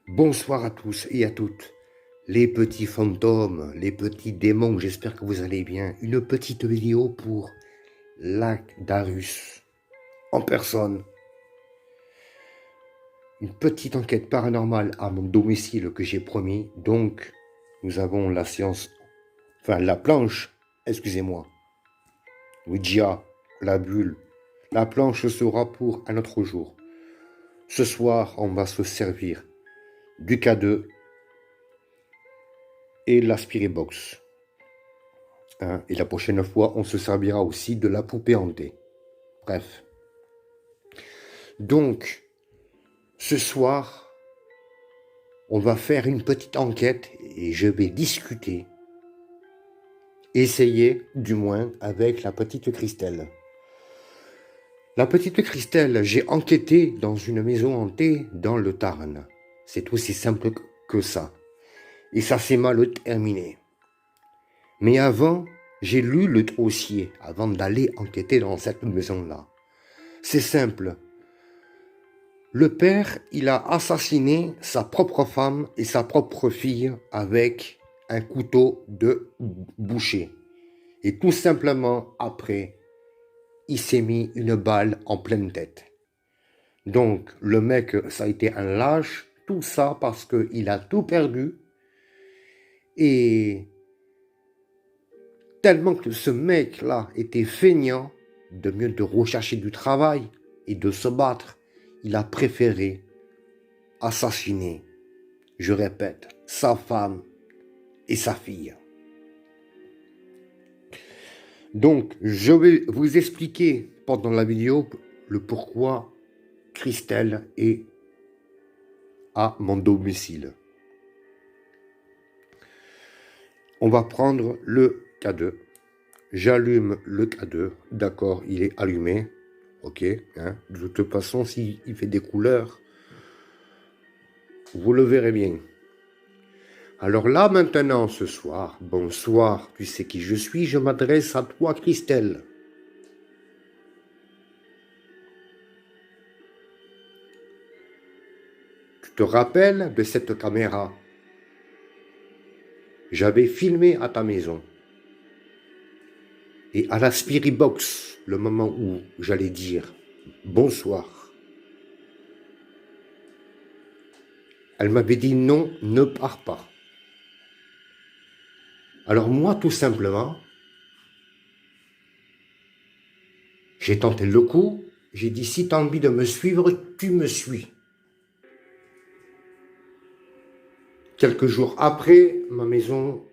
Bonsoir à tous et à toutes, les petits fantômes, les petits démons, j'espère que vous allez bien. Une petite vidéo pour Lagdarus en personne. Une petite enquête paranormale à mon domicile que j'ai promis. Donc, nous avons la séance, enfin la planche, excusez-moi, Ouija, la bulle. La planche sera pour un autre jour. Ce soir, on va se servir du K2 et la Spirit Box. Hein, et la prochaine fois, on se servira aussi de la poupée hantée. Bref. Donc, ce soir, on va faire une petite enquête et je vais discuter, essayer du moins avec la petite Christelle. La petite Christelle, j'ai enquêté dans une maison hantée dans le Tarn. C'est aussi simple que ça. Et ça s'est mal terminé. Mais avant, j'ai lu le dossier avant d'aller enquêter dans cette maison-là. C'est simple. Le père, il a assassiné sa propre femme et sa propre fille avec un couteau de boucher. Et tout simplement, après, il s'est mis une balle en pleine tête. Donc, le mec, ça a été un lâche, tout ça parce qu'il a tout perdu. Et tellement que ce mec-là était feignant, de mieux de rechercher du travail et de se battre, il a préféré assassiner, je répète, sa femme et sa fille. Donc, je vais vous expliquer pendant la vidéo le pourquoi Christelle est à mon domicile. On va prendre le K2. J'allume le K2. D'accord, il est allumé. Ok. Hein. De toute façon, s'il fait des couleurs, vous le verrez bien. Alors là, maintenant, ce soir, bonsoir, tu sais qui je suis, je m'adresse à toi, Christelle. Tu te rappelles de cette caméra? J'avais filmé à ta maison. Et à la Spirit Box, le moment où j'allais dire bonsoir, elle m'avait dit non, ne pars pas. Alors moi, tout simplement, j'ai tenté le coup, j'ai dit si tu as envie de me suivre, tu me suis. Quelques jours après, ma maison,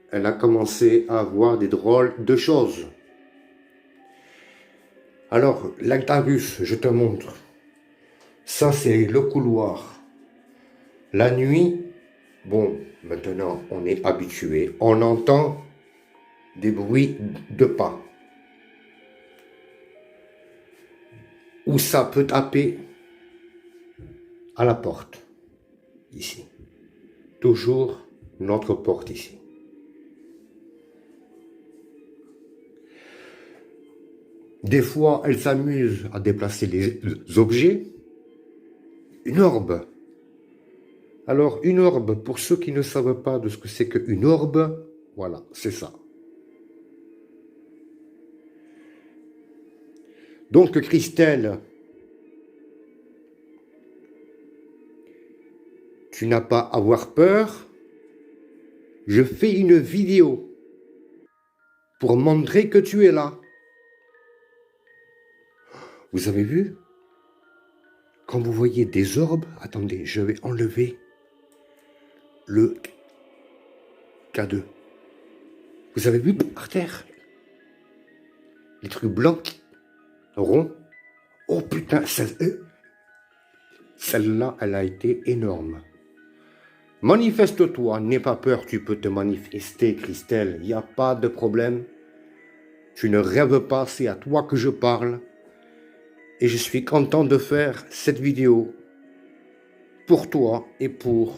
elle a commencé à avoir des drôles de choses. Alors, l'Actarus, je te montre. Ça, c'est le couloir. La nuit, bon, maintenant, on est habitué. On entend des bruits de pas. Ou ça peut taper à la porte, ici. Toujours notre porte ici. Des fois, elle s'amuse à déplacer les objets. Une orbe. Alors, une orbe, pour ceux qui ne savent pas de ce que c'est qu'une orbe, voilà, c'est ça. Donc, Christelle, tu n'as pas à avoir peur. Je fais une vidéo pour montrer que tu es là. Vous avez vu? Quand vous voyez des orbes, attendez, je vais enlever le K2. Vous avez vu par terre? Les trucs blancs, ronds. Oh putain, celle-là, elle a été énorme. Manifeste-toi, n'aie pas peur, tu peux te manifester, Christelle, il n'y a pas de problème. Tu ne rêves pas, c'est à toi que je parle. Et je suis content de faire cette vidéo pour toi et pour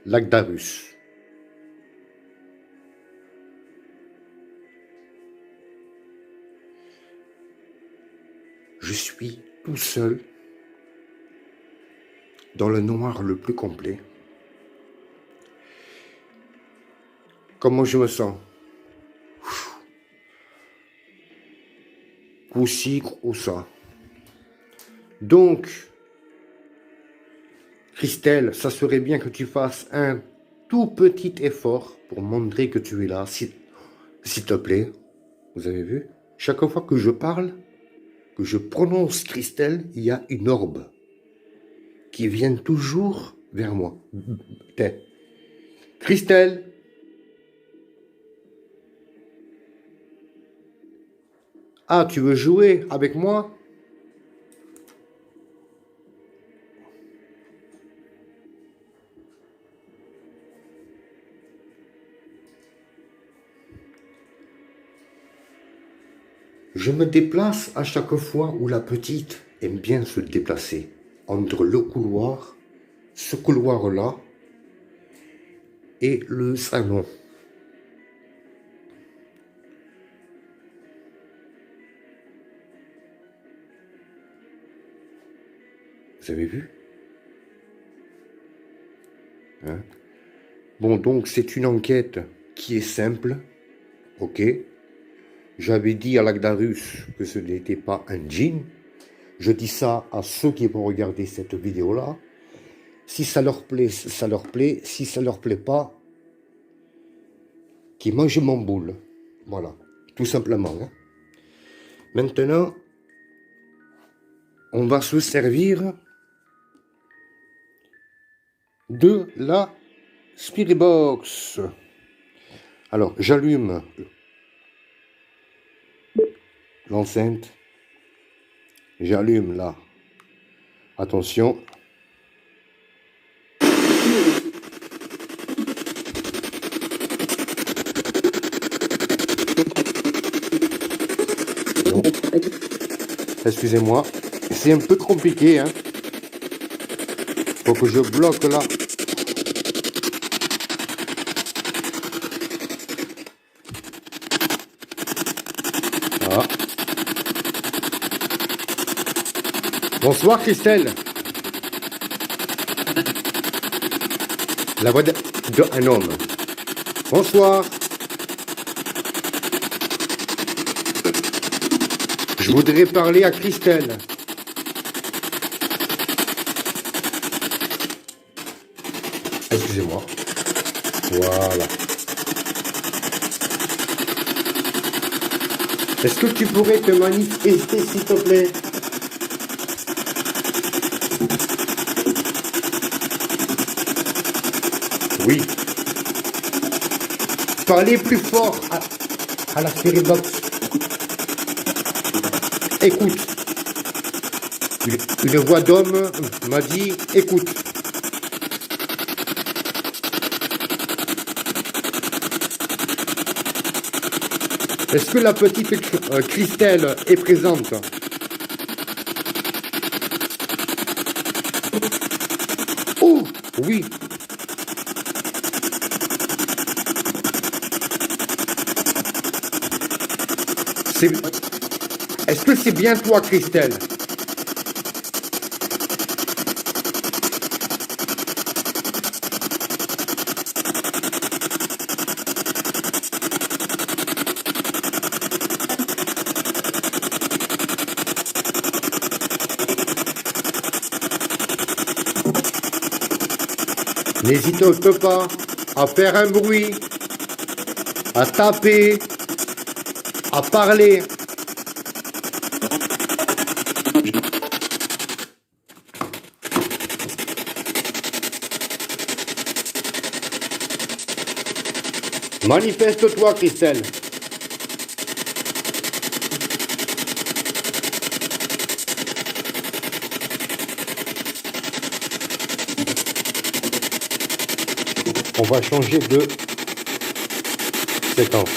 Lagdarus. Je suis tout seul dans le noir le plus complet. Comment je me sens? Coup-ci, coup-ça. Donc, Christelle, ça serait bien que tu fasses un tout petit effort pour montrer que tu es là, s'il te plaît. Vous avez vu? Chaque fois que je parle, que je prononce Christelle, il y a une orbe qui vient toujours vers moi. Christelle! Ah, tu veux jouer avec moi? Je me déplace à chaque fois où la petite aime bien se déplacer. Entre le couloir, ce couloir-là, et le salon. Vous avez vu? Hein? Bon, donc c'est une enquête qui est simple. Ok. J'avais dit à l'Agdarus que ce n'était pas un djinn. Je dis ça à ceux qui vont regarder cette vidéo-là. Si ça leur plaît, ça leur plaît. Si ça leur plaît pas, qu'ils mangent mon boule. Voilà, tout simplement. Hein. Maintenant, on va se servir de la Spirit Box. Alors, j'allume l'enceinte. J'allume là. Attention. Bon. Excusez-moi. C'est un peu compliqué. Hein. Faut que je bloque là. Voilà. Bonsoir Christelle. La voix d'un homme. Bonsoir. Je voudrais parler à Christelle. Excusez-moi. Voilà. Est-ce que tu pourrais te manifester, s'il te plaît? Oui. Parlez plus fort à la Spirit Box. Écoute. Une voix d'homme m'a dit écoute. Est-ce que la petite Christelle est présente? Oh, oui. Est-ce que c'est bien toi, Christelle? N'hésite pas à faire un bruit, à taper, à parler. Manifeste-toi, Christelle. On va changer de séquence.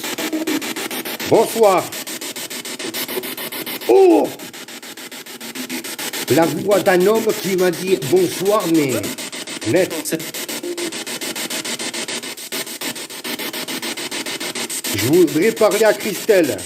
Bonsoir. Oh! La voix d'un homme qui m'a dit bonsoir, mais net. Je voudrais parler à Christelle.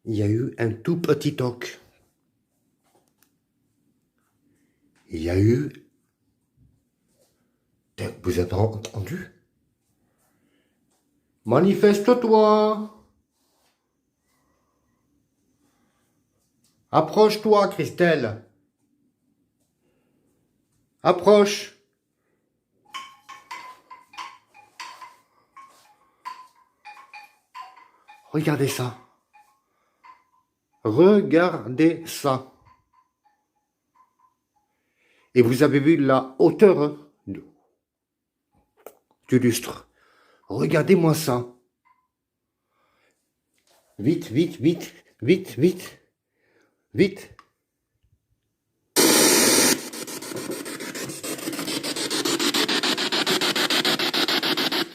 il y a eu un tout petit toc. Il y a eu... Vous avez entendu? Manifeste-toi! Approche-toi, Christelle! Approche! Regardez ça. Regardez ça. Et vous avez vu la hauteur du lustre. Regardez-moi ça. Vite, vite, vite, vite, vite, vite.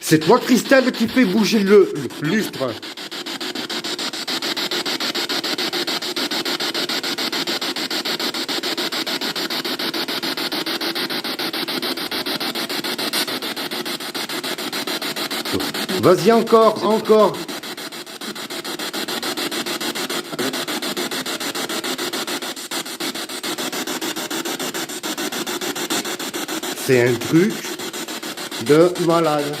C'est toi, Christelle, qui fait bouger le lustre. Vas-y, encore, encore. C'est un truc de malade.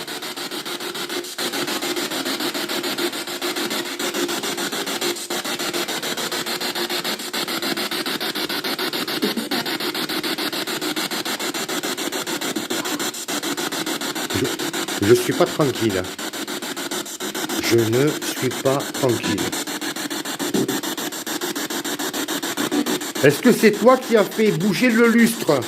Je suis pas tranquille. Je ne suis pas tranquille. Est-ce que c'est toi qui as fait bouger le lustre?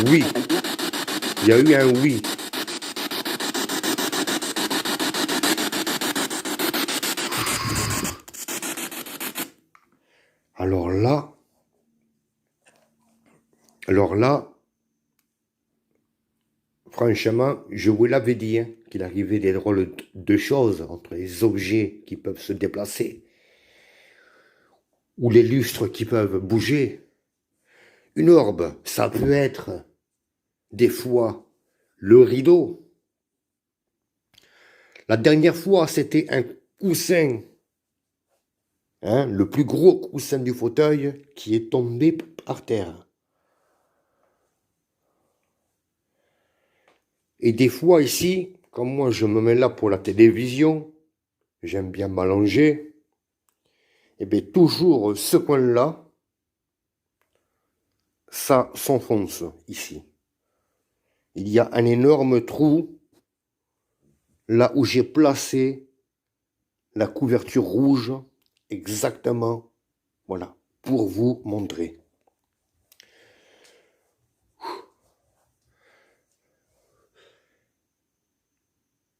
Oui. Il y a eu un oui. Alors là, franchement, je vous l'avais dit, hein, qu'il arrivait des drôles de choses entre les objets qui peuvent se déplacer ou les lustres qui peuvent bouger. Une orbe, ça peut être des fois le rideau. La dernière fois, c'était un coussin, hein, le plus gros coussin du fauteuil qui est tombé par terre. Et des fois ici, comme moi je me mets là pour la télévision, j'aime bien m'allonger, et bien toujours ce coin-là, ça s'enfonce ici. Il y a un énorme trou là où j'ai placé la couverture rouge exactement, voilà, pour vous montrer.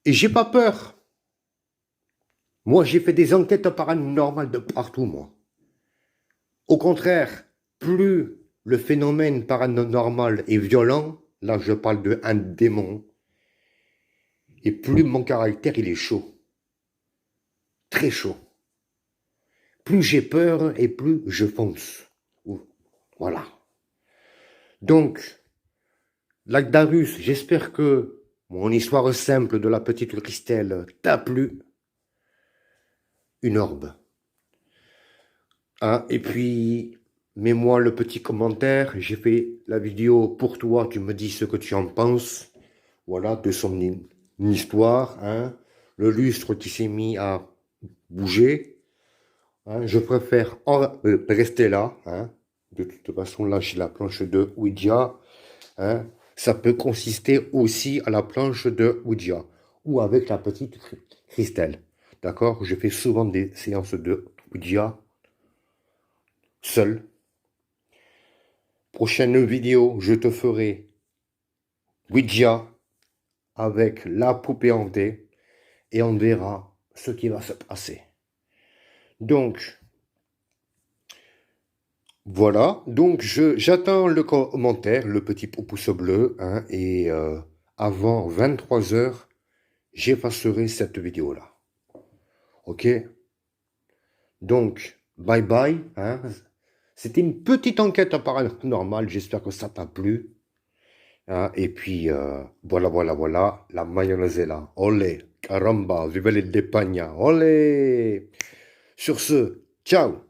Et j'ai pas peur. Moi, j'ai fait des enquêtes paranormales de partout, moi. Au contraire, plus le phénomène paranormal est violent, là je parle d'un démon, et plus mon caractère il est chaud. Très chaud. Plus j'ai peur et plus je fonce. Voilà. Donc, Lagdarus, j'espère que mon histoire simple de la petite Christelle t'a plu. Une orbe. Hein, et puis, mets-moi le petit commentaire. J'ai fait la vidéo pour toi. Tu me dis ce que tu en penses. Voilà, de son histoire. Hein. Le lustre qui s'est mis à bouger. Hein, je préfère rester là. Hein. De toute façon, là, j'ai la planche de Ouija. Hein. Ça peut consister aussi à la planche de Ouija ou avec la petite Christelle. D'accord? Je fais souvent des séances de Ouija seul. Prochaine vidéo, je te ferai Ouija avec la poupée hantée et on verra ce qui va se passer. Donc, voilà. Donc, j'attends le commentaire, le petit pouce bleu, hein, et avant 23 h, j'effacerai cette vidéo-là. Ok? Donc, bye bye. Hein. C'était une petite enquête paranormale, j'espère que ça t'a plu. Hein. Et puis, voilà, la mayonnaise est là. Olé, caramba, vive les dépagnas, olé. Sur ce, ciao.